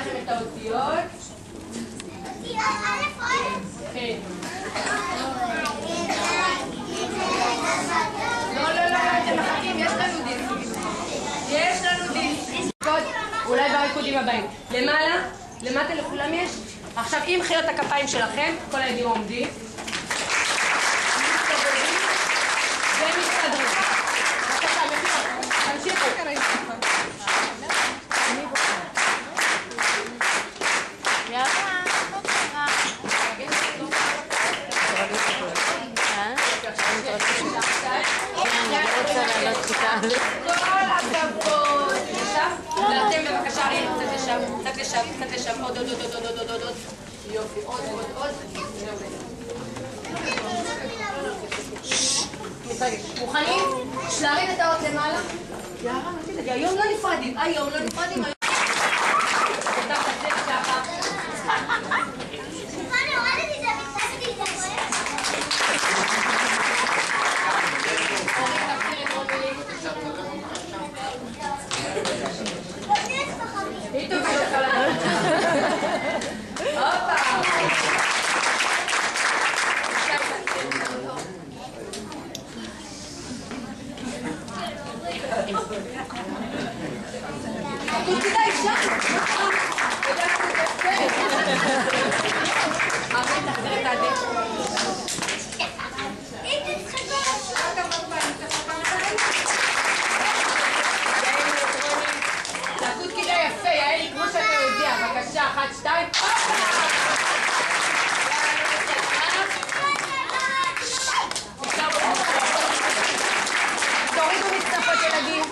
לכם את האותיות. כן. לא, אתם מחכים, יש לנו דיסק. יש לנו דיסק. אולי בריקודים הבאים. למעלה, למטה לכולם יש. עכשיו, עם מחיאות הכפיים שלכם, כל הילדים עומדים. ומסתדרים. בבקשה, מחיאות. תמשיכו. כל הכבוד. ואתם בבקשה, קצת לשם, עוד. יופי, עוד. מוכנים? להרים את האות למעלה? יאללה, אל תדאגי, היום לא נפרדים. בבקשה, 1, 2, תורידו מצטפות ילדים.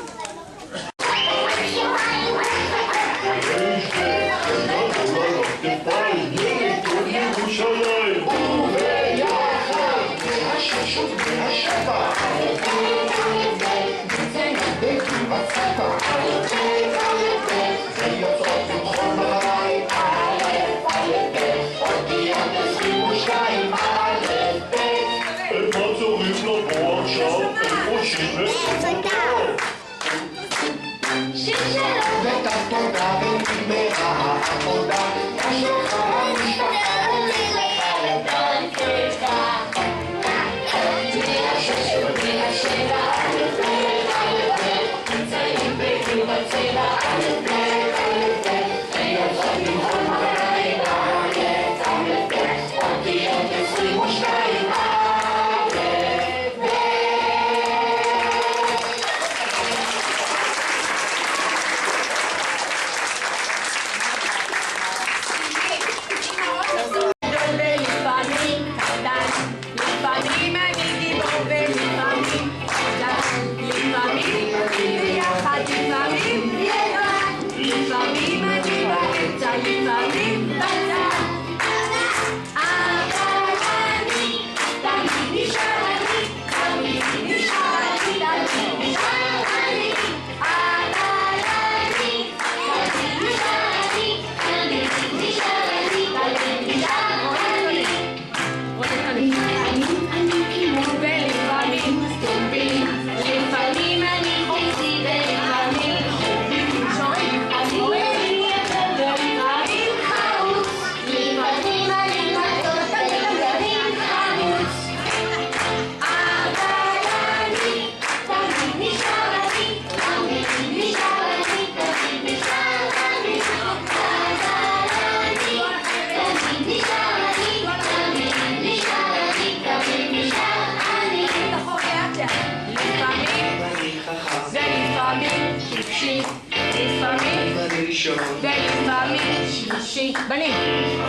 בנים,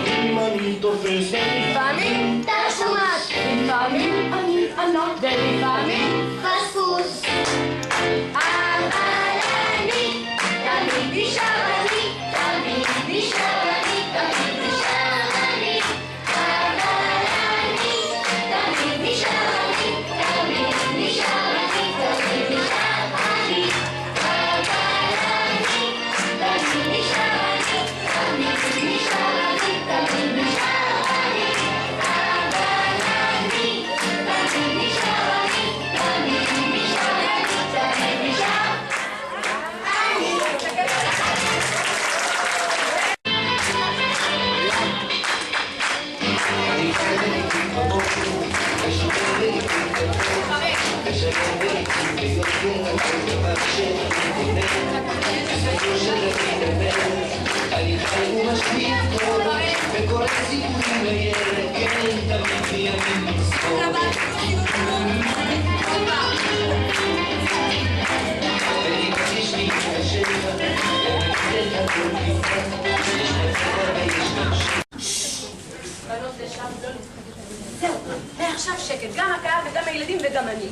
אם אני תופס ולפעמים תשומש, לפעמים אני ענות ולפעמים פספוס. אבל אני תמיד נשאר אני, תמיד נשאר אני, תמיד נשאר אני. אבל אני תמיד נשאר אני, תמיד נשאר אני, תמיד נשאר אני. אבל אני תמיד נשאר אני, תמיד נשאר אני, תמיד נשאר אני. אבל אני תמיד נשאר אני, תמיד וקורא סיפורים לילד, כן, תמיד בימים לזכור. ולהתקשיש להתקשר, ולבטל את הכל כיפה, יש מפתר ויש גם בנות לשם, לא זהו, עכשיו שקט, גם הקהל וגם הילדים וגם אני.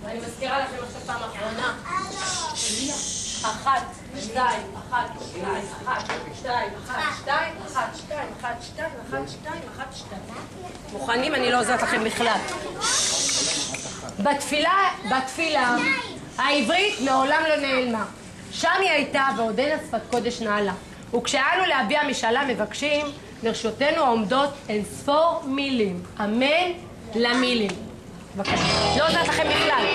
ואני מזכירה לכם עכשיו פעם אחרונה. 1, 2, 1, 2, 1, 2, 1, 2, 1, 2, 1, 2, 1, 2, 1, 2. מוכנים? אני לא עוזרת לכם בכלל. בתפילה העברית מעולם לא נעלמה. שם היא הייתה ועודנה שפת קודש נעלה. וכשאנו להביע משאלה מבקשים, לרשותנו העומדות אין ספור מילים. אמן למילים. בבקשה. לא עוזרת לכם בכלל.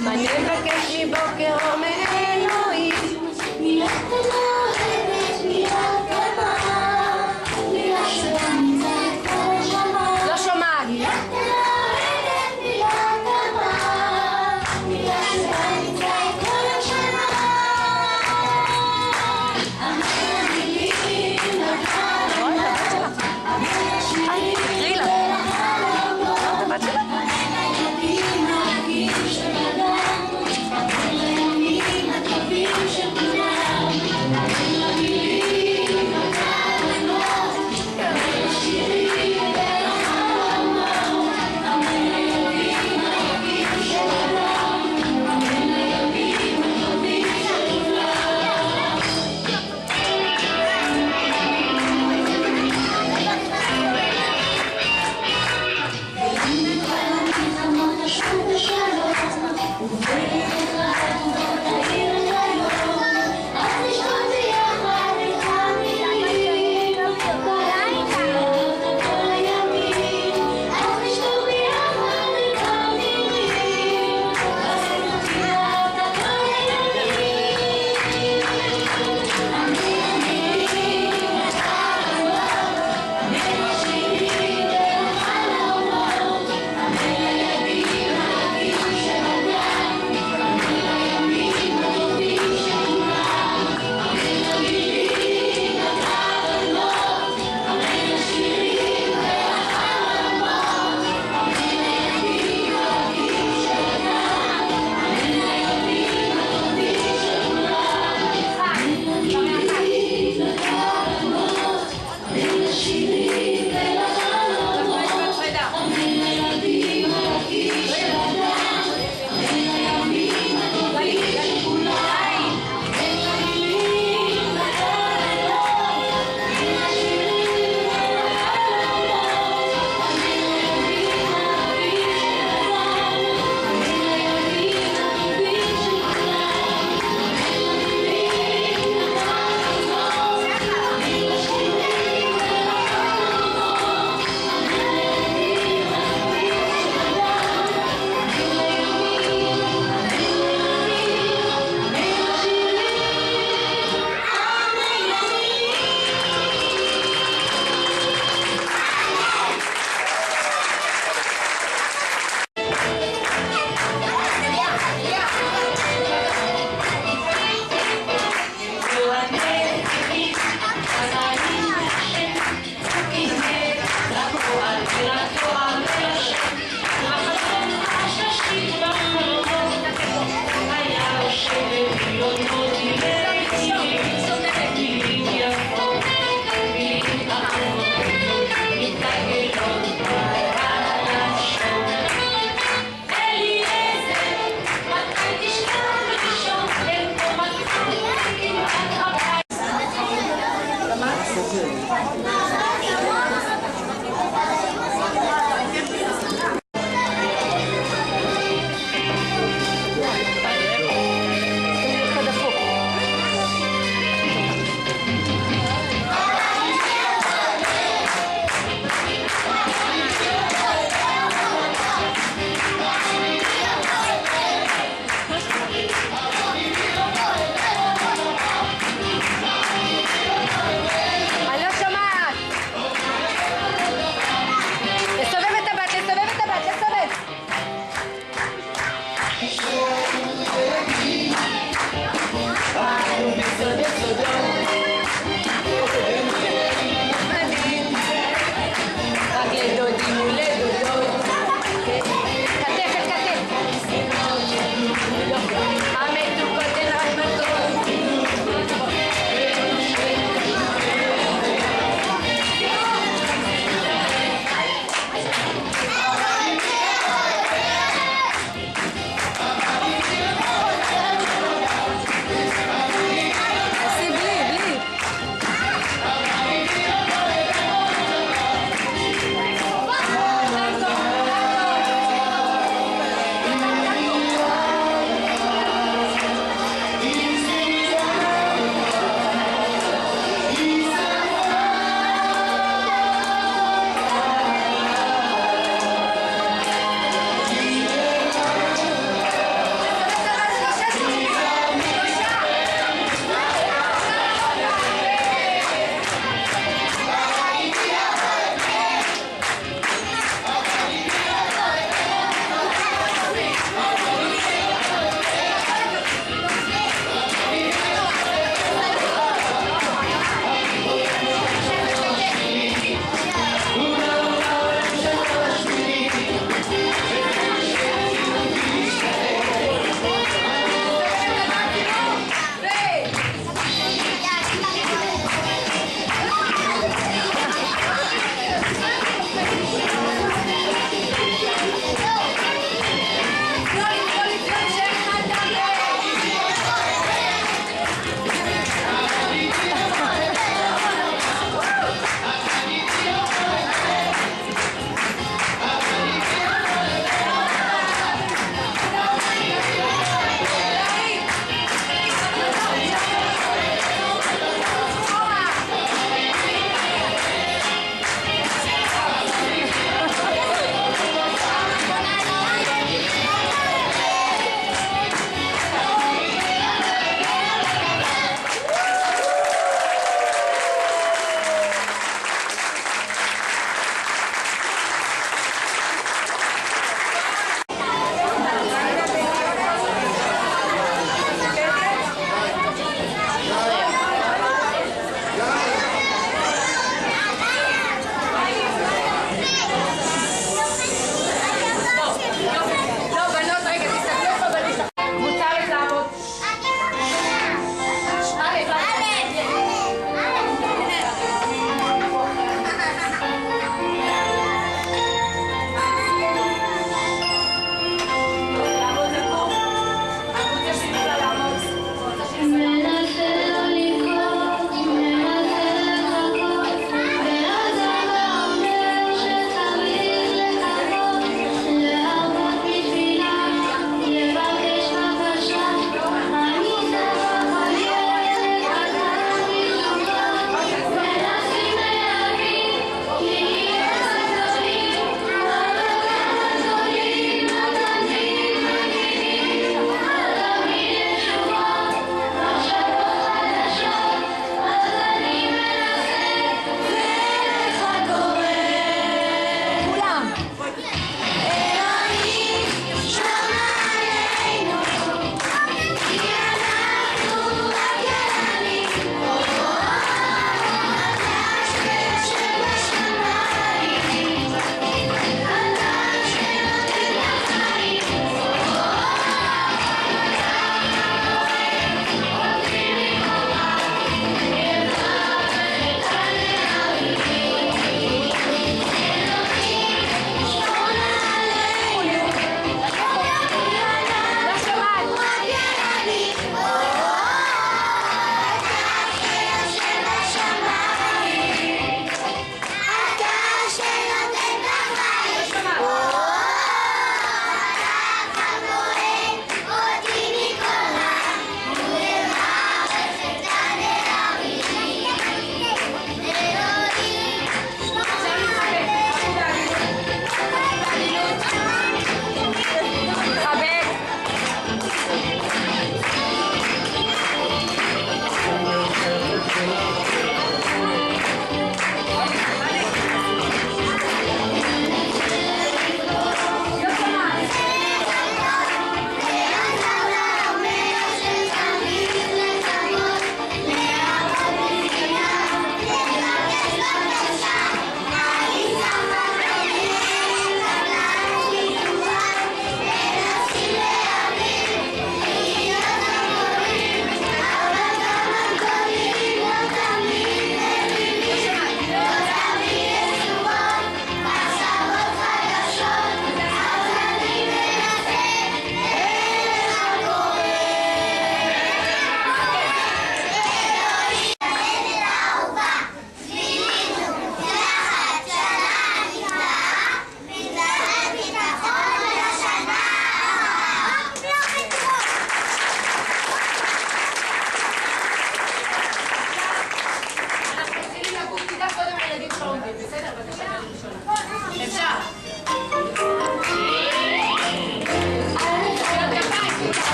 מה נבקש מבוקר או מאלוהים? מילה קטנה אוהבת, מילה קטנה, מילה שנמצאת כל השנה. לא שומעת. מילה קטנה אוהבת, מילה קטנה, מילה שנמצאת כל השנה. המילים לחלומות, המילים תקראי לה.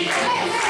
Yeah.